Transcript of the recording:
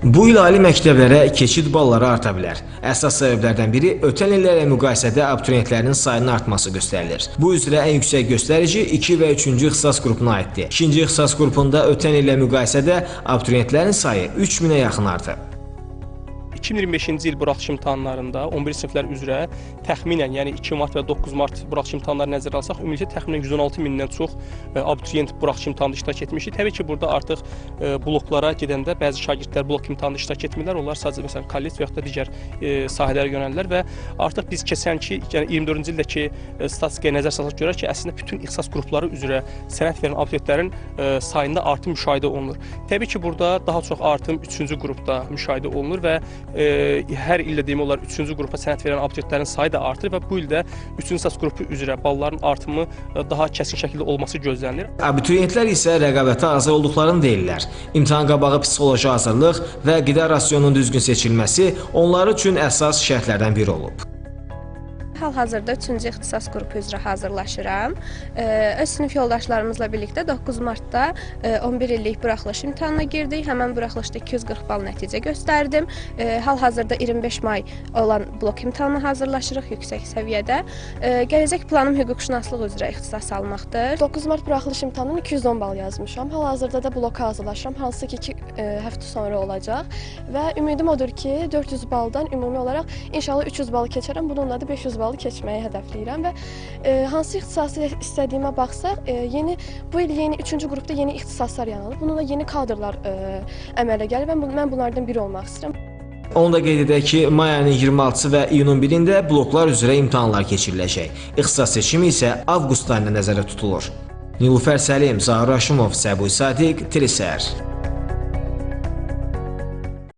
Bu il ali məktəblərə keçid balları arta bilər. Əsas səbəblərdən biri ötən illərlə müqayisədə abituriyentlərin sayının artması göstərilir. Bu üzrə ən yüksək göstərici 2 və 3-cü ixtisas qrupuna aiddir. 2-ci ixtisas qrupunda ötən illə müqayisədə abituriyentlərin sayı 3000-ə yaxın artıb. 2025-ci il buraxılış imtahanlarında 11 siniflər üzrə təxminən, yəni 2 mart və 9 mart buraxılış imtahanları nəzərə alsaq, ümumilikdə təxminən 116 mindən çox abituriyent buraxılış imtahanında iştirak etmişdi. Təbii ki, burada artıq bloklara gedəndə bəzi şagirdlər blok imtahanında iştirak etmirlər. Onlar sadəcə məsələn kollec və yaxud da digər sahələrə yönəlirlər və artıq biz keçənki, yəni 24-cü ildəki statistikaya nəzər salsaq görək ki, əslində bütün ixtisas qrupları üzrə sənəd verən abituriyentlərin sayında artım müşahidə olunur. Təbii ki, burada daha çox artım 3-cü qrupda müşahidə olunur və hər ildə demək olar 3-cü qrupa sənəd verən abituriyentlərin sayı da artır və bu ildə 3-cü ixtisas qrupu üzrə balların artımı daha kəskin şəkildə olması gözlənilir. Abituriyentlər isə rəqabətə hazır olduqlarını deyirlər. İmtahan qabağı psixoloji hazırlıq və qida rasionunun düzgün seçilməsi onlar üçün əsas şərtlərdən biri olub. Hal-hazırda 3-cü ixtisas qrupu üzrə hazırlaşıram. Öz sinif yoldaşlarımızla birlikdə 9 martda 11 illik buraxılış imtahanına girdik. Həmən buraxılışda 240 bal nəticə göstərdim. Hal-hazırda 25 may olan blok imtahanına hazırlaşırıq yüksək səviyyədə. Gələcək planım hüquqşünaslıq üzrə ixtisas almaqdır. 9 mart buraxılış imtahanına 210 bal yazmışam. Hal-hazırda da bloka hazırlaşıram, hansı ki 2 həftə sonra olacaq. Və ümidim odur ki, 400 baldan ümumi olaraq inşallah 300 balı keçərəm. Bununla da 500 balı keçməyi hədəfləyirəm və hansı ixtisası istədiyimə baxsaq, bu il yeni 3-cü qrupda yeni ixtisaslar yaranıb. Bununla yeni kadrlar əmələ gəlir və mən bunlardan biri olmaq istəyirəm. Onu da qeyd edək ki, may ayının 26-sı və iyunun 1-də bloklar üzrə imtahanlar keçiriləcək. İxtisas seçimi isə avqust ayında nəzərdə tutulur. Nilufər Səlim, Zahir Aşımov, Səbuy Sadiq, Trisər.